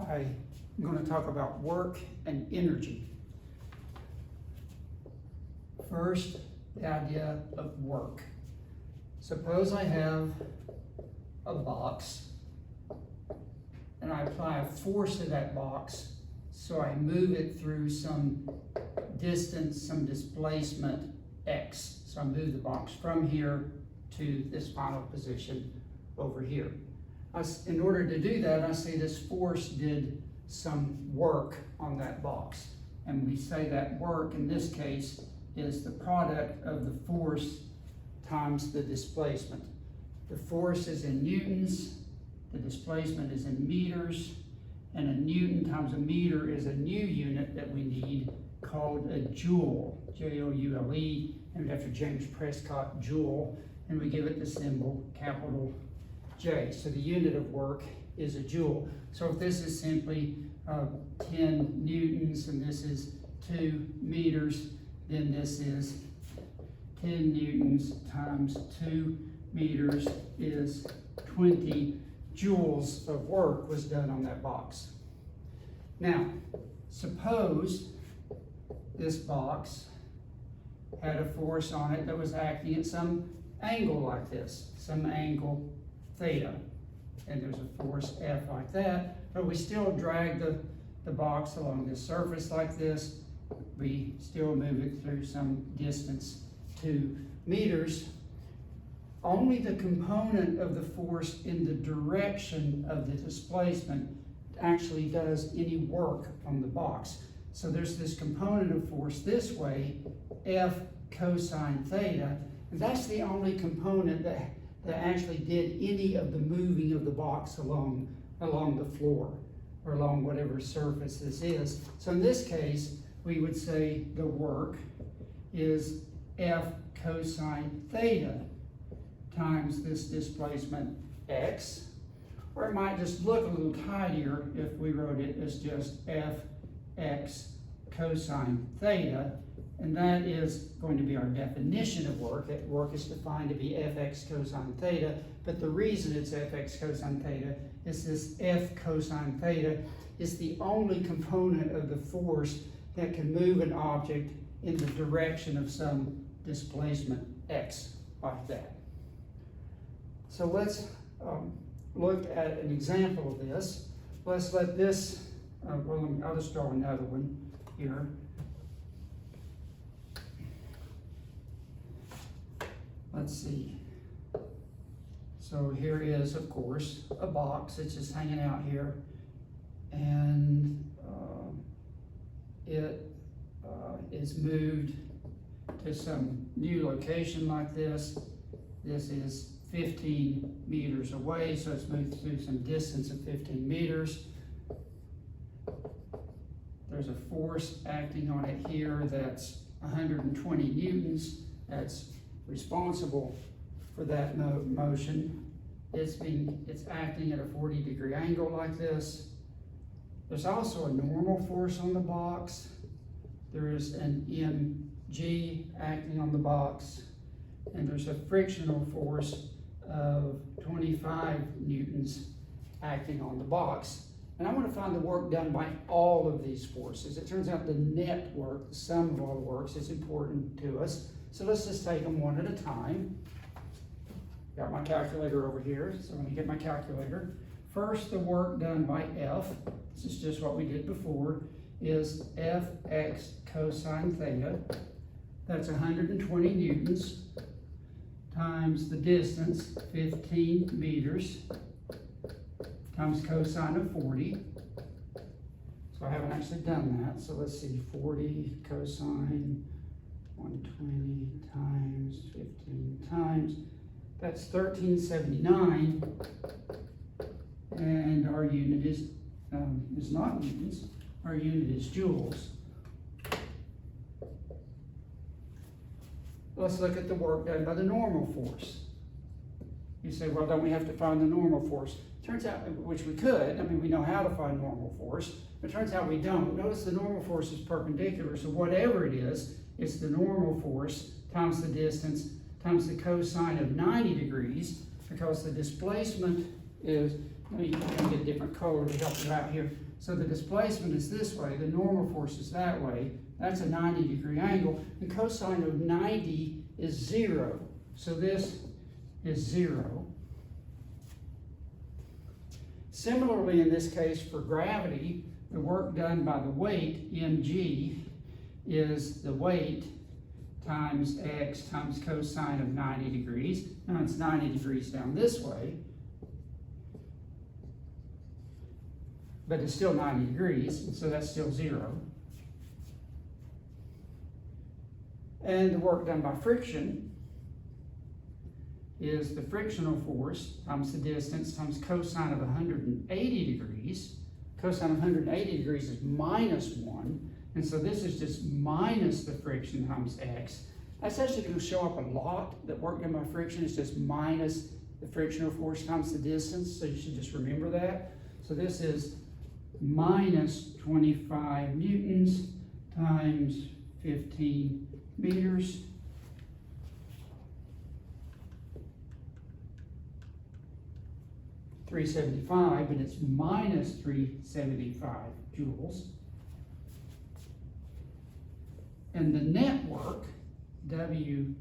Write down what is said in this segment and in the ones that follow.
I'm going to talk about work and energy. First, the idea of work. Suppose I have a box and I apply a force to that box, so I move it through some distance, some displacement x. So I move the box from here to this final position over here. In order to do that, I say this force did some work on that box. And we say that work, in this case, is the product of the force times the displacement. The force is in newtons, the displacement is in meters, and a newton times a meter is a new unit that we need called a joule, J-O-U-L-E, named after James Prescott Joule, and we give it the symbol capital J. So the unit of work is a joule. So if this is simply 10 newtons and this is 2 meters, then this is 10 newtons times 2 meters is 20 joules of work was done on that box. Now, suppose this box had a force on it that was acting at some angle like this, some angle theta, and there's a force F like that, but we still drag the box along this surface like this. We still move it through some distance, 2 meters. Only the component of the force in the direction of the displacement actually does any work on the box. So there's this component of force this way, F cosine theta, and that's the only component that actually did any of the moving of the box along the floor or along whatever surface this is. So in this case, we would say the work is F cosine theta times this displacement x, or it might just look a little tidier if we wrote it as just Fx cosine theta, and that is going to be our definition of work. That work is defined to be Fx cosine theta, but the reason it's Fx cosine theta is this F cosine theta is the only component of the force that can move an object in the direction of some displacement x, like that. So let's look at an example of this. Let's let this, I'll just draw another one here. Let's see. So here is, of course, a box. It's just hanging out here. And it is moved to some new location like this. This is 15 meters away, so it's moved through some distance of 15 meters. There's a force acting on it here that's 120 newtons. That's responsible for that motion. It's acting at a 40-degree angle like this. There's also a normal force on the box. There is an mg acting on the box, and there's a frictional force of 25 newtons acting on the box. And I want to find the work done by all of these forces. It turns out the net work, the sum of all the works, is important to us. So let's just take them one at a time. Got my calculator over here, so I'm going to get my calculator. First, the work done by F, this is just what we did before, is Fx cosine theta. That's 120 newtons times the distance, 15 meters, times cosine of 40. So I haven't actually done that, so let's see, 40 cosine 120 times 15 times, that's 1379, and our unit is not newtons, our unit is joules. Let's look at the work done by the normal force. You say, well, don't we have to find the normal force? Turns out, which we could, I mean, we know how to find normal force, but it turns out we don't. Notice the normal force is perpendicular, so whatever it is, it's the normal force times the distance times the cosine of 90 degrees, because the displacement is, let me get a different color to help you out here. So the displacement is this way, the normal force is that way. That's a 90-degree angle. The cosine of 90 is 0. So this is 0. Similarly, in this case, for gravity, the work done by the weight, mg, is the weight times x times cosine of 90 degrees. Now it's 90 degrees down this way, but it's still 90 degrees, and so that's still 0. And the work done by friction is the frictional force times the distance times cosine of 180 degrees. Cosine of 180 degrees is minus 1, and so this is just minus the friction times x. That's actually going to show up a lot, that work done by friction is just minus the frictional force times the distance, so you should just remember that. So this is minus 25 newtons times 15 meters. .375, but it's minus 375 joules. And the net work, W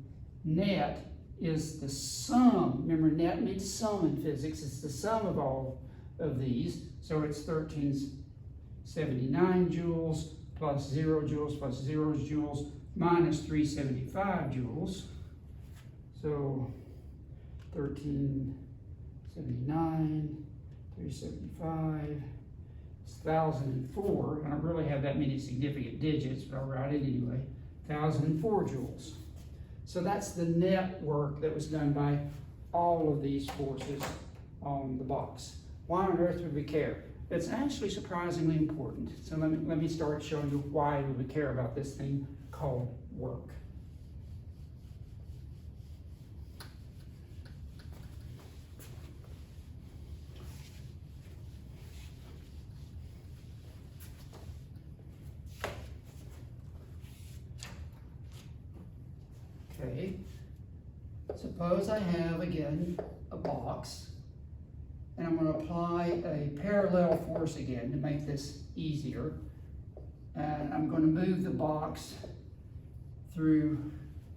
net, is the sum. Remember, net means sum in physics. It's the sum of all of these. So it's 1379 joules plus 0 joules plus 0 joules minus 375 joules. So 1379, 375, it's 1,004. I don't really have that many significant digits, but I'll write it anyway. 1,004 joules. So that's the net work that was done by all of these forces on the box. Why on earth would we care? It's actually surprisingly important. So let me start showing you why we would care about this thing called work. Okay, suppose I have, again, a box, and I'm going to apply a parallel force again to make this easier. And I'm going to move the box through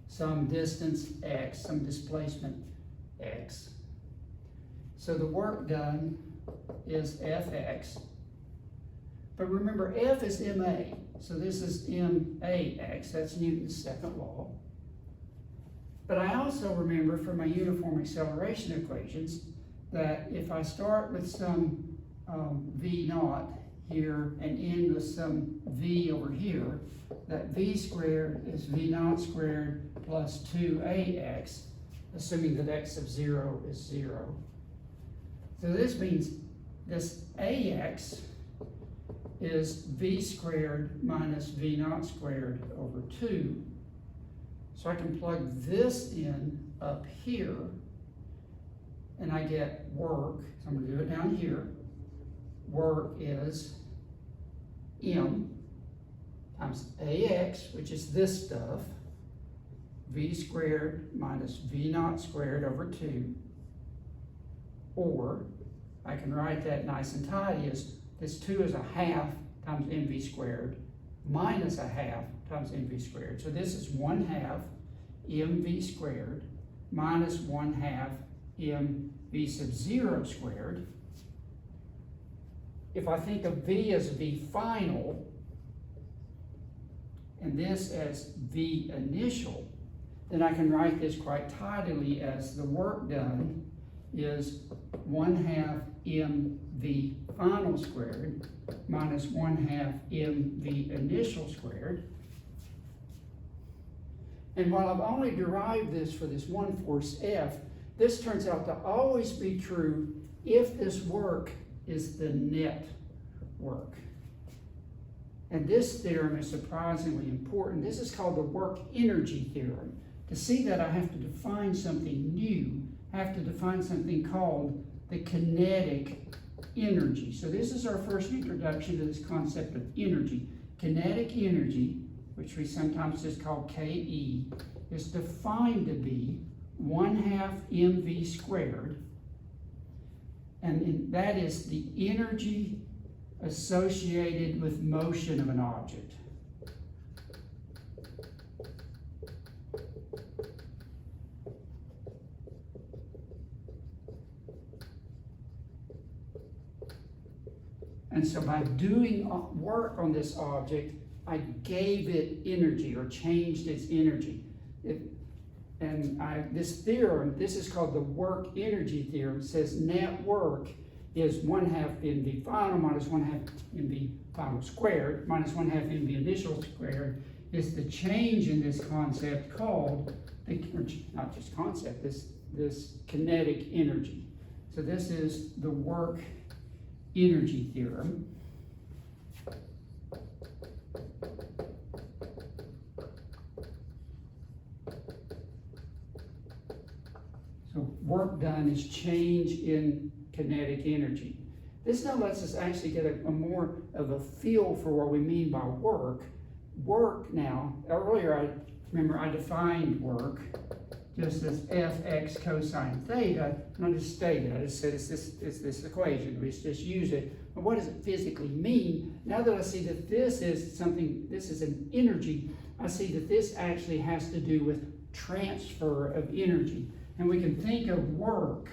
some distance x, some displacement x. So the work done is Fx. But remember, F is ma, so this is max, that's Newton's second law. But I also remember from my uniform acceleration equations that if I start with some v naught here and end with some v over here, that v squared is v naught squared plus 2ax, assuming that x of 0 is 0. So this means this ax is v squared minus v naught squared over 2. So I can plug this in up here, and I get work. So I'm going to do it down here. Work is m times ax, which is this stuff, v squared minus v naught squared over 2. Or I can write that nice and tidy as this 2 is a half times mv squared minus a half times mv squared. So this is 1/2 mv squared minus 1/2 mv sub 0 squared. If I think of v as v final and this as v initial, then I can write this quite tidily as the work done is 1/2 mv final squared minus 1/2 mv initial squared. And while I've only derived this for this one force F, this turns out to always be true if this work is the net work. And this theorem is surprisingly important. This is called the work energy theorem. To see that, I have to define something new. I have to define something called the kinetic energy. So this is our first introduction to this concept of energy. Kinetic energy, which we sometimes just call Ke, is defined to be 1/2 mv squared, and that is the energy associated with motion of an object. And so by doing work on this object, I gave it energy or changed its energy. This theorem, this is called the work energy theorem, says net work is 1/2 mv final minus 1/2 mv final squared minus 1/2 mv initial squared is the change in this concept called, not just concept, this kinetic energy. So this is the work energy theorem. So work done is change in kinetic energy. This now lets us actually get a more of a feel for what we mean by work. Work now, earlier I defined work just as fx cosine theta, and I just stated, I just said it's this equation, we just use it. But what does it physically mean? Now that I see that this is something, this is an energy, I see that this actually has to do with transfer of energy. And we can think of work,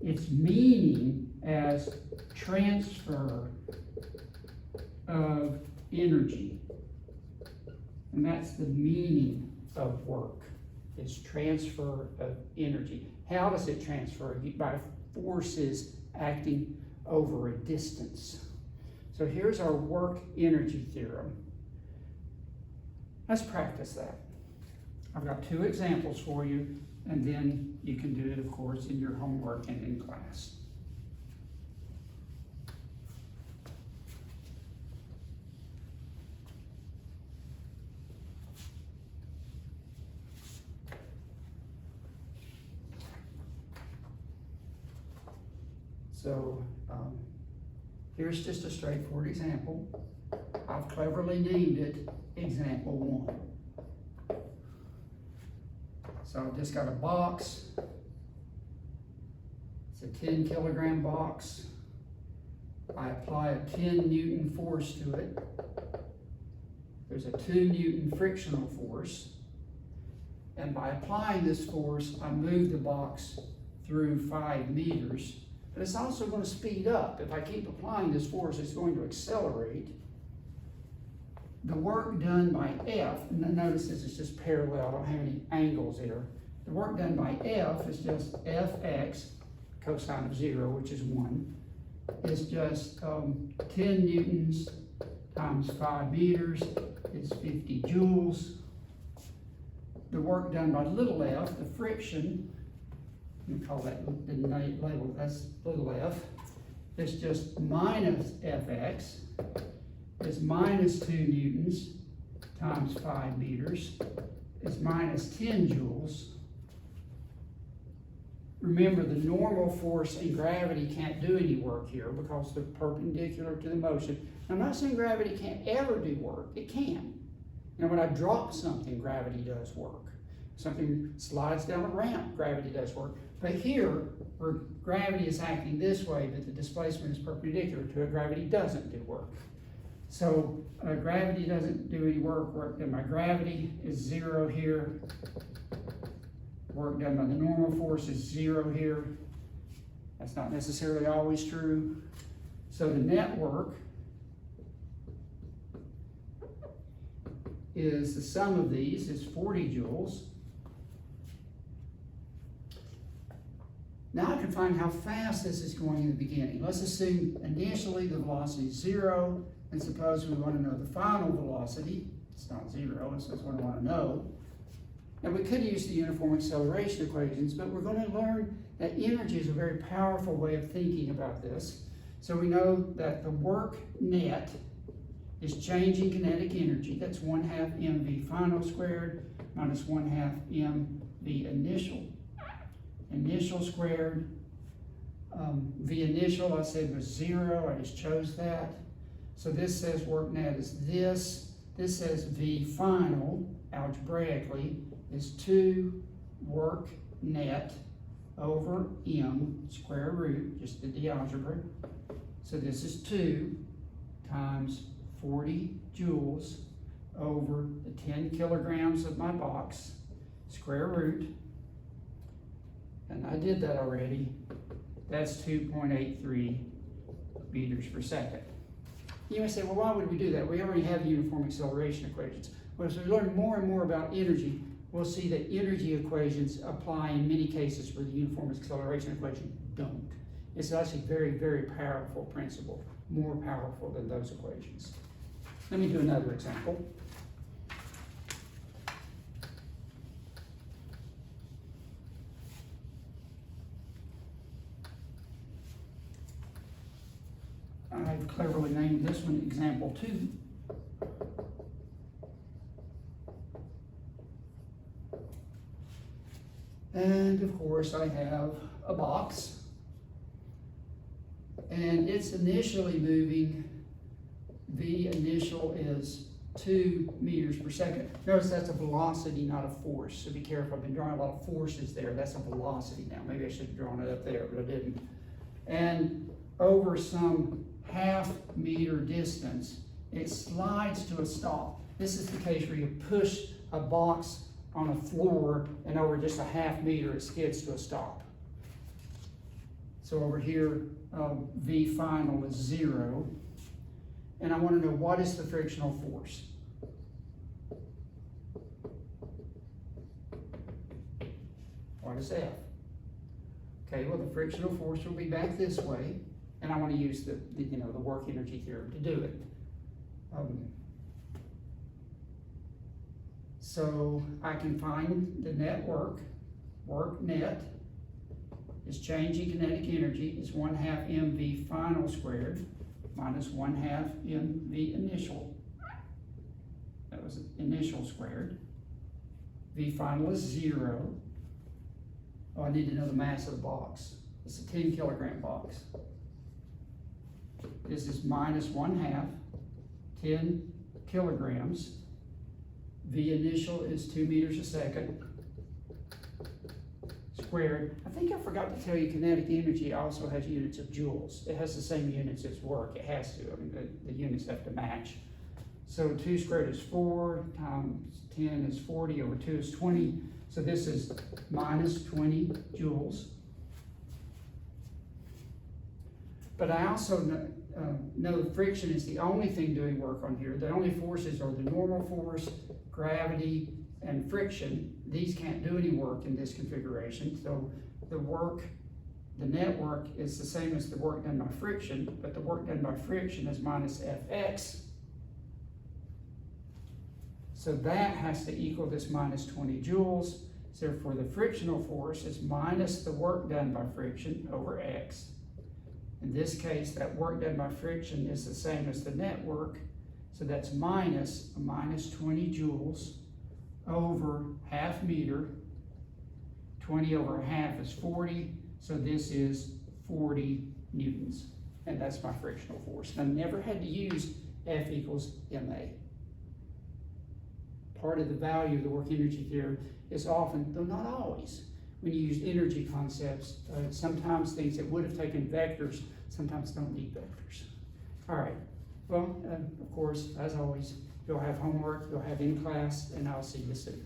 its meaning as transfer of energy. And that's the meaning of work, is transfer of energy. How does it transfer? By forces acting over a distance. So here's our work energy theorem. Let's practice that. I've got 2 examples for you, and then you can do it, of course, in your homework and in class. So here's just a straightforward example. I've cleverly named it example 1. So I've just got a box. It's a 10 kilogram box. I apply a 10 Newton force to it. There's a 2 Newton frictional force. And by applying this force, I move the box through 5 meters. But it's also going to speed up. If I keep applying this force, it's going to accelerate. The work done by F, and then notice this is just parallel, I don't have any angles here. The work done by F is just Fx, cosine of 0, which is 1, is just 10 newtons times 5 meters is 50 joules. The work done by little f, the friction, we call that the label, that's little f, is just minus Fx, is minus 2 newtons times 5 meters, is minus 10 joules. Remember, the normal force and gravity can't do any work here because they're perpendicular to the motion. I'm not saying gravity can't ever do work, it can. Now when I drop something, gravity does work. Something slides down a ramp, gravity does work. But here, where gravity is acting this way, but the displacement is perpendicular to it, gravity doesn't do work. So gravity doesn't do any work done by gravity is 0 here. Work done by the normal force is 0 here. That's not necessarily always true. So the net work is the sum of these is 40 joules. Now I can find how fast this is going in the beginning. Let's assume initially the velocity is 0, and suppose we want to know the final velocity. It's not 0, it's just what I want to know. Now we could use the uniform acceleration equations, but we're going to learn that energy is a very powerful way of thinking about this. So we know that the work net is changing kinetic energy. That's 1/2 mv final squared minus 1/2 mv initial. Initial squared. V initial I said was 0. I just chose that. So this says work net is this. This says V final, algebraically, is 2 work net over m square root, just did the algebra. So this is 2 times 40 joules over the 10 kilograms of my box, square root, and I did that already. That's 2.83 meters per second. You may say, well, why would we do that? We already have the uniform acceleration equations. Well, as we learn more and more about energy, we'll see that energy equations apply in many cases where the uniform acceleration equation don't. It's actually a very, very powerful principle, more powerful than those equations. Let me do another example. I've cleverly named this one example 2. And of course I have a box, and it's initially moving. V initial is 2 meters per second. Notice that's a velocity, not a force, so be careful. I've been drawing a lot of forces there. That's a velocity now. Maybe I should have drawn it up there, but I didn't. And over some half-meter distance, it slides to a stop. This is the case where you push a box on a floor, and over just a half-meter, it skids to a stop. So over here, V final is 0. And I want to know, what is the frictional force? What is F? Okay, well, the frictional force will be back this way, and I want to use the work energy theorem to do it. So I can find the net work. Work net is change in kinetic energy is 1/2 mv final squared minus 1/2 mv initial. That was initial squared. V final is 0. Oh, I need to know the mass of the box. It's a 10 kilogram box. This is minus 1/2, 10 kilograms. V initial is 2 meters a second squared. I think I forgot to tell you kinetic energy also has units of joules. It has the same units as work. It has to. I mean, the units have to match. So 2 squared is 4 times 10 is 40 over 2 is 20. So this is minus 20 joules. But I also know friction is the only thing doing work on here. The only forces are the normal force, gravity, and friction. These can't do any work in this configuration. So the net work is the same as the work done by friction, but the work done by friction is minus Fx. So that has to equal this minus 20 joules. So therefore the frictional force is minus the work done by friction over x. In this case, that work done by friction is the same as the net work. So that's minus 20 joules over half meter. 20 over a half is 40. So this is 40 newtons. And that's my frictional force. And I never had to use F equals ma. Part of the value of the work energy theorem is often, though not always, when you use energy concepts, sometimes things that would have taken vectors sometimes don't need vectors. All right, well, of course, as always, you'll have homework, you'll have in class, and I'll see you soon.